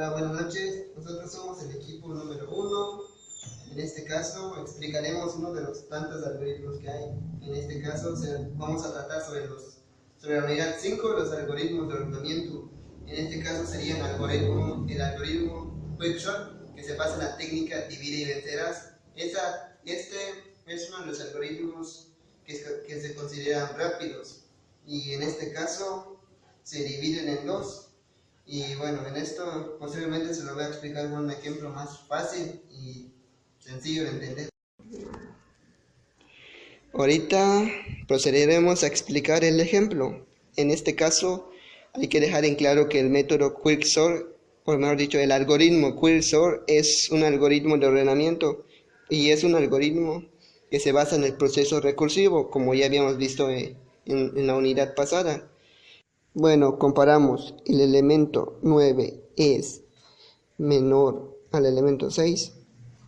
Hola, buenas noches. Nosotros somos el equipo número 1. En este caso explicaremos uno de los tantos algoritmos que hay. En este caso vamos a tratar sobre la unidad 5, los algoritmos de ordenamiento. En este caso sería el algoritmo Quicksort, que se basa en la técnica divide y vencerás. Este es uno de los algoritmos que se consideran rápidos, y en este caso se dividen en dos. Y bueno, en esto posiblemente se lo voy a explicar con un ejemplo más fácil y sencillo de entender. Ahorita procederemos a explicar el ejemplo. En este caso hay que dejar en claro que el método Quicksort, o mejor dicho, el algoritmo Quicksort es un algoritmo de ordenamiento y es un algoritmo que se basa en el proceso recursivo, como ya habíamos visto en la unidad pasada. Bueno, comparamos. El elemento 9 es menor al elemento 6.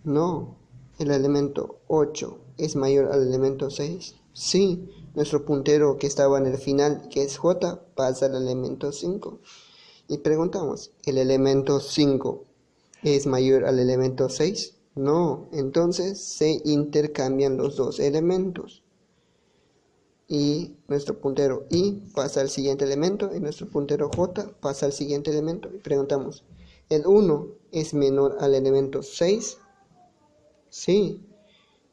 No. El elemento 8 es mayor al elemento 6. Sí. Nuestro puntero que estaba en el final, que es J, pasa al elemento 5. Y preguntamos, ¿el elemento 5 es mayor al elemento 6? No. Entonces se intercambian los dos elementos. Y nuestro puntero I pasa al siguiente elemento y nuestro puntero J pasa al siguiente elemento. Y preguntamos, ¿el 1 es menor al elemento 6? Sí.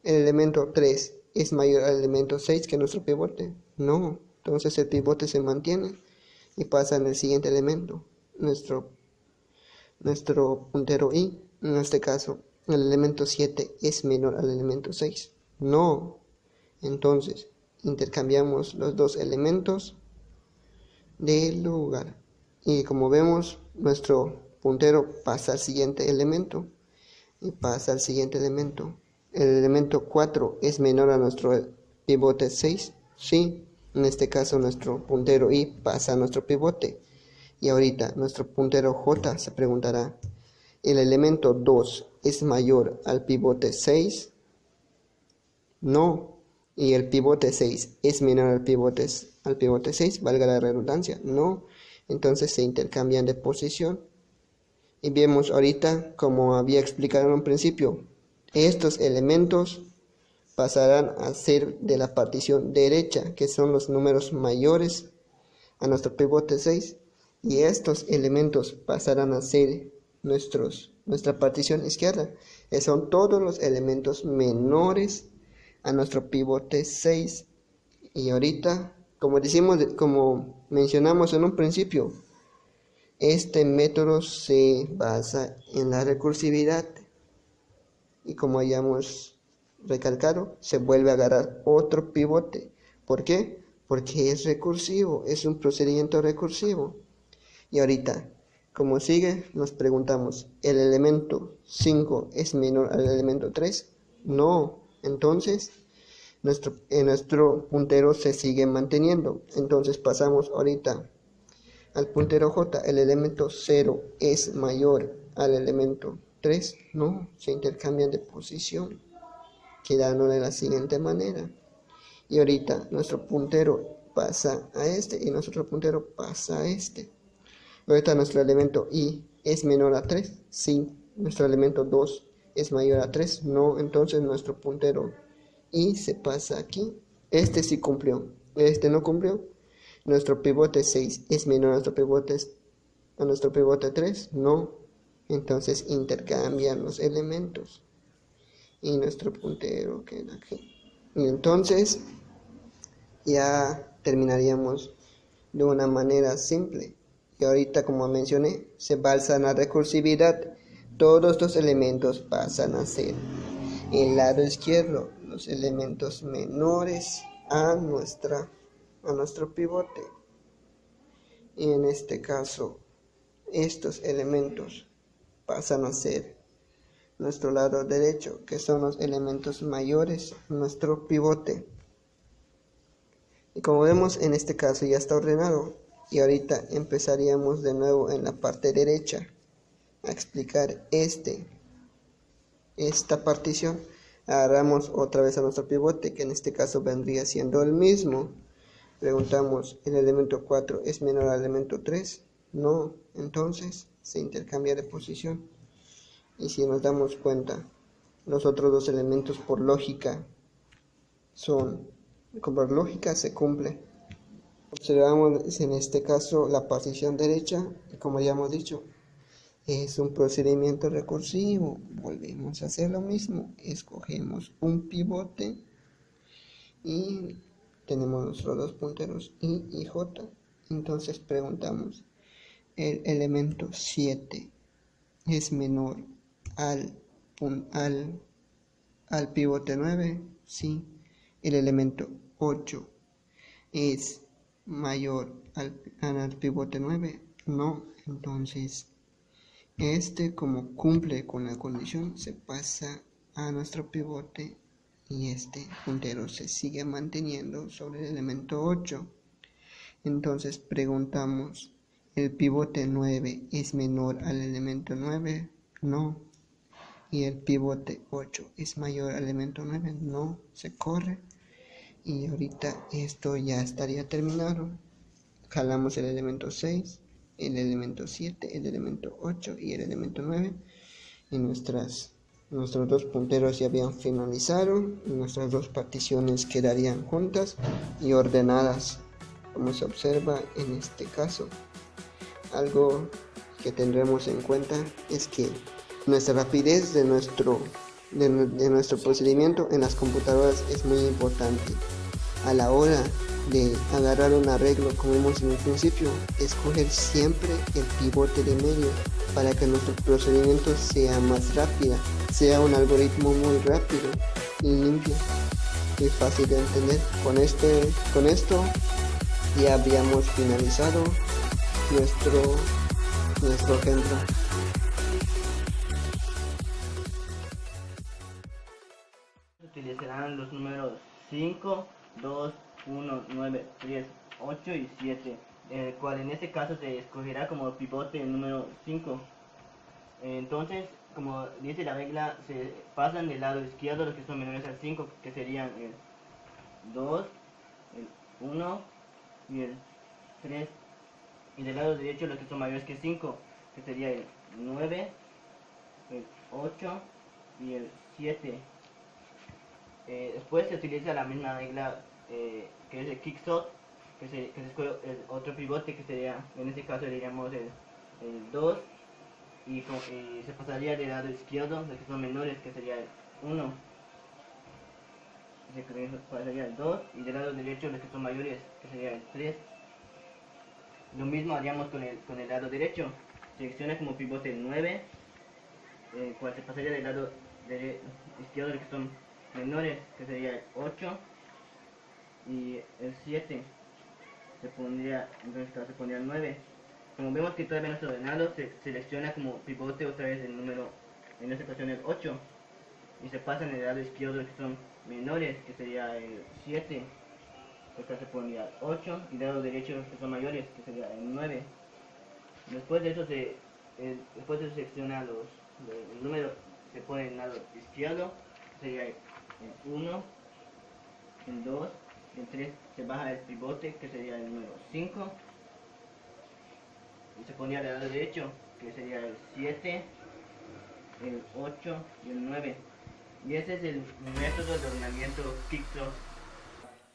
¿El elemento 3 es mayor al elemento 6 que nuestro pivote? No. Entonces el pivote se mantiene y pasa en el siguiente elemento, nuestro puntero I. En este caso, el elemento 7 es menor al elemento 6. No. Entonces intercambiamos los dos elementos del lugar y como vemos, nuestro puntero pasa al siguiente elemento y pasa al siguiente elemento. El elemento 4 es menor a nuestro pivote 6. Sí. En este caso nuestro puntero I pasa a nuestro pivote. Y ahorita nuestro puntero J se preguntará, ¿el elemento 2 es mayor al pivote 6? No. ¿Y el pivote 6 es menor al pivote 6? Valga la redundancia. No. Entonces se intercambian de posición. Y vemos ahorita, como había explicado en un principio, estos elementos pasarán a ser de la partición derecha, que son los números mayores a nuestro pivote 6. Y estos elementos pasarán a ser nuestra partición izquierda, que son todos los elementos menores a nuestro pivote 6. Y ahorita, como mencionamos en un principio, este método se basa en la recursividad. Y como hayamos recalcado, se vuelve a agarrar otro pivote. ¿Por qué? Porque es recursivo, es un procedimiento recursivo. Y ahorita, como sigue, nos preguntamos, ¿el elemento 5 es menor al elemento 3? No. Entonces, nuestro puntero se sigue manteniendo. Entonces pasamos ahorita al puntero J. ¿El elemento 0 es mayor al elemento 3? No, se intercambian de posición, quedando de la siguiente manera. Y ahorita nuestro puntero pasa a este y nuestro puntero pasa a este. Ahorita nuestro elemento I es menor a 3. Sí. Nuestro elemento 2 es mayor a 3. No. Entonces nuestro puntero I se pasa aquí. Este sí cumplió, este no cumplió. Nuestro pivote 6 es menor a nuestro pivote 3. No. Entonces intercambian los elementos y nuestro puntero queda aquí. Y entonces ya terminaríamos de una manera simple. Y ahorita, como mencioné, se basa en la recursividad. Todos estos elementos pasan a ser el lado izquierdo, los elementos menores a nuestro pivote. Y en este caso, estos elementos pasan a ser nuestro lado derecho, que son los elementos mayores a nuestro pivote. Y como vemos, en este caso ya está ordenado. Y ahorita empezaríamos de nuevo en la parte derecha a explicar esta partición. Agarramos otra vez a nuestro pivote, que en este caso vendría siendo el mismo. Preguntamos, ¿el elemento 4 es menor al elemento 3? No. Entonces se intercambia de posición. Y si nos damos cuenta, los otros dos elementos por lógica se cumple. Observamos en este caso la partición derecha, y como ya hemos dicho, es un procedimiento recursivo. Volvemos a hacer lo mismo, escogemos un pivote y tenemos nuestros dos punteros I y J. Entonces preguntamos, ¿el elemento 7 es menor al pivote 9? Sí. ¿El elemento 8 es mayor al pivote 9? No. Entonces, como cumple con la condición, se pasa a nuestro pivote y este puntero se sigue manteniendo sobre el elemento 8. Entonces preguntamos, ¿el pivote 9 es menor al elemento 9? No. ¿Y el pivote 8 es mayor al elemento 9? No. Se corre. Y ahorita esto ya estaría terminado. Jalamos el elemento 6, el elemento 7, el elemento 8 y el elemento 9. Y nuestros dos punteros ya habían finalizado. Y nuestras dos particiones quedarían juntas y ordenadas. Como se observa en este caso, algo que tendremos en cuenta es que nuestra rapidez de nuestro procedimiento en las computadoras es muy importante. A la hora de agarrar un arreglo, como vimos en el principio, escoger siempre el pivote de medio para que nuestro procedimiento sea más rápido, sea un algoritmo muy rápido y limpio y fácil de entender. Con esto ya habíamos finalizado nuestro ejemplo. Utilizarán los números 5, 2, 1, 9, 3, 8 y 7, el cual en este caso se escogerá como pivote el número 5. Entonces, como dice la regla, se pasan del lado izquierdo los que son menores al 5, que serían el 2, el 1 y el 3, y del lado derecho los que son mayores que 5, que sería el 9, el 8 y el 7. Después se utiliza la misma regla que es el quicksort, que se escoge el otro pivote, que sería, en este caso diríamos el 2, y se pasaría del lado izquierdo los que son menores, que sería el 1, se pasaría el 2, y del lado derecho los que son mayores, que sería el 3. Lo mismo haríamos con el lado derecho. Selecciona como pivote el 9, el cual se pasaría del lado izquierdo los que son menores, que sería el 8, y el 7 se pondría el 9. Como vemos que todavía no está ordenado, se selecciona como pivote otra vez el número, en esta ocasión el 8, y se pasa en el lado izquierdo los que son menores, que sería el 7. Acá se pondría el 8, y del lado derecho los que son mayores, que sería el 9. Después de eso se selecciona el número, se pone en el lado izquierdo, que sería el 1, el 2, el 3, se baja el pivote, que sería el número 5, y se pondría del lado derecho, que sería el 7, el 8 y el 9. Y ese es el método de ordenamiento quicksort.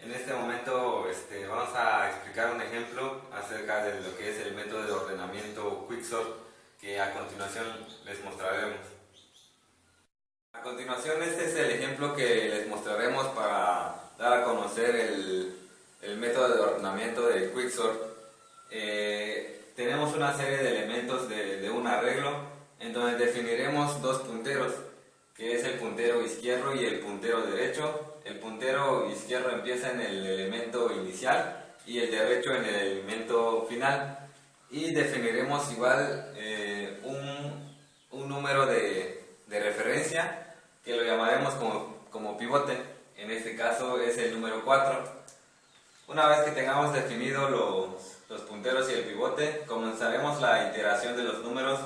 En este momento vamos a explicar un ejemplo acerca de lo que es el método de ordenamiento quicksort, que a continuación les mostraremos. A continuación, este es el ejemplo que les mostraremos para dar a conocer el método de ordenamiento de quicksort. Tenemos una serie de elementos de un arreglo en donde definiremos dos punteros, que es el puntero izquierdo y el puntero derecho. El puntero izquierdo empieza en el elemento inicial y el derecho en el elemento final, y definiremos igual un número de referencia que lo llamaremos como pivote. En este caso es el número 4. Una vez que tengamos definido los punteros y el pivote, comenzaremos la iteración de los números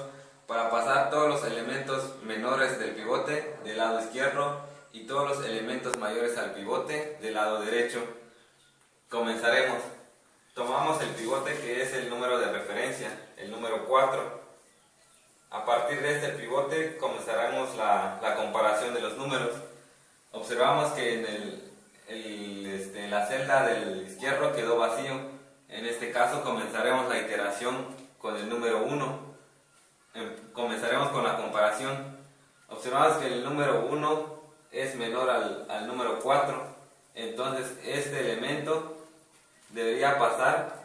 para pasar todos los elementos menores del pivote del lado izquierdo y todos los elementos mayores al pivote del lado derecho. Comenzaremos. Tomamos el pivote, que es el número de referencia, el número 4. A partir de este pivote comenzaremos la comparación de los números. Observamos que en la celda del izquierdo quedó vacío. En este caso comenzaremos la iteración con el número 1. Comenzaremos con la comparación. Observamos que el número 1 es menor al número 4. Entonces este elemento debería pasar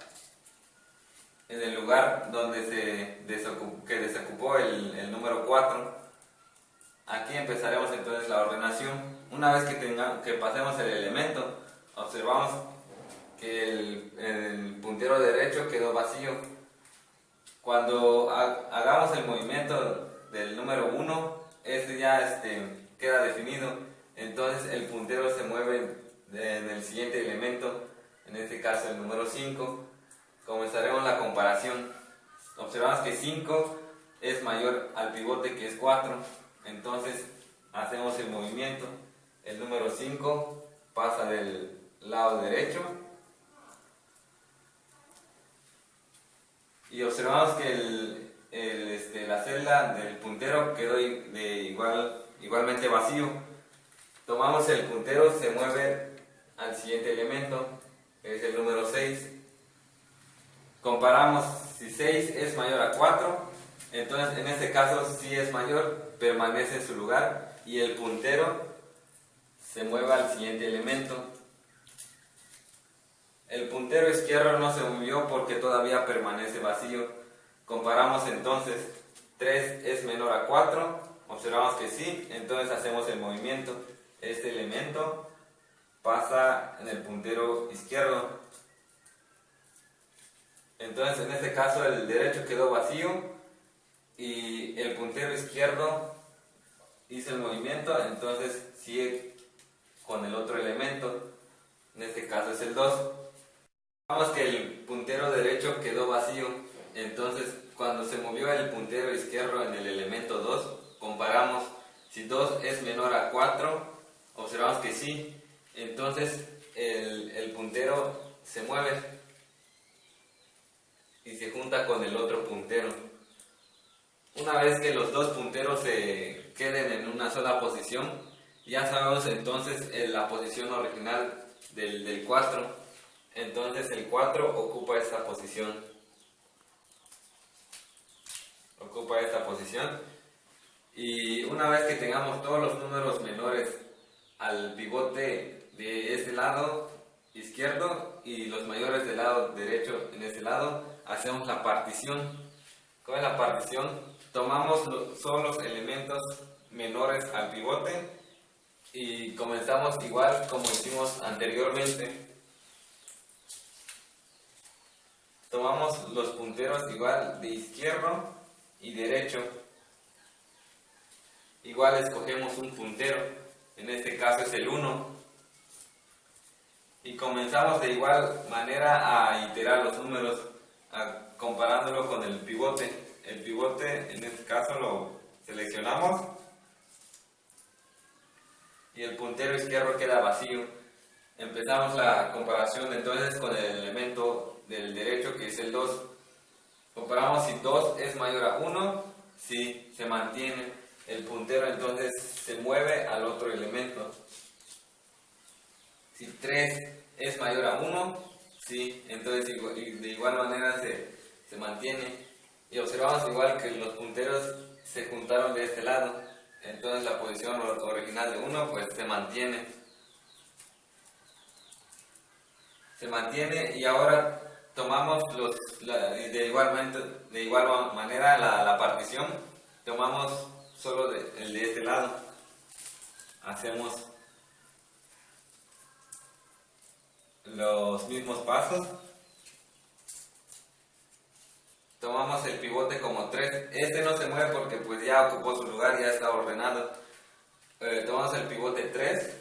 en el lugar donde desocupó el número 4. Aquí empezaremos entonces la ordenación. Una vez que pasemos el elemento, observamos que el puntero derecho quedó vacío. Cuando hagamos el movimiento del número 1, este ya queda definido. Entonces el puntero se mueve en el siguiente elemento, en este caso el número 5. Comenzaremos la comparación. Observamos que 5 es mayor al pivote, que es 4. Entonces hacemos el movimiento. El número 5 pasa del lado derecho. Y observamos que la celda del puntero quedó igualmente vacío. Tomamos el puntero, se mueve al siguiente elemento, que es el número 6. Comparamos si 6 es mayor a 4, entonces en este caso sí es mayor, permanece en su lugar y el puntero se mueve al siguiente elemento. El puntero izquierdo no se movió porque todavía permanece vacío. Comparamos entonces, 3 es menor a 4, observamos que sí, entonces hacemos el movimiento. Este elemento pasa en el puntero izquierdo. Entonces en este caso el derecho quedó vacío y el puntero izquierdo hizo el movimiento, entonces sigue con el otro elemento, en este caso es el 2. Vemos que el puntero derecho quedó vacío, entonces cuando se movió el puntero izquierdo en el elemento 2, comparamos si 2 es menor a 4, observamos que sí, entonces el puntero se mueve y se junta con el otro puntero. Una vez que los dos punteros se queden en una sola posición, ya sabemos entonces la posición original del 4. Entonces el 4 ocupa esta posición. Y una vez que tengamos todos los números menores al pivote de este lado izquierdo y los mayores del lado derecho en este lado, hacemos la partición. Con la partición tomamos solo los elementos menores al pivote y comenzamos igual como hicimos anteriormente. Tomamos los punteros igual de izquierdo y derecho. Igual escogemos un puntero, en este caso es el 1. Y comenzamos de igual manera a iterar los números, comparándolo con el pivote. El pivote en este caso lo seleccionamos y el puntero izquierdo queda vacío. Empezamos la comparación entonces con el elemento del derecho, que es el 2. Comparamos si 2 es mayor a 1, sí, se mantiene. El puntero entonces se mueve al otro elemento. Si 3 es mayor a 1, sí, entonces de igual manera se mantiene. Y observamos igual que los punteros se juntaron de este lado, entonces la posición original de 1 pues se mantiene. Y ahora tomamos de igual manera la partición, tomamos solo el de este lado, hacemos los mismos pasos, tomamos el pivote como 3, este no se mueve porque pues ya ocupó su lugar, ya está ordenado. Tomamos el pivote 3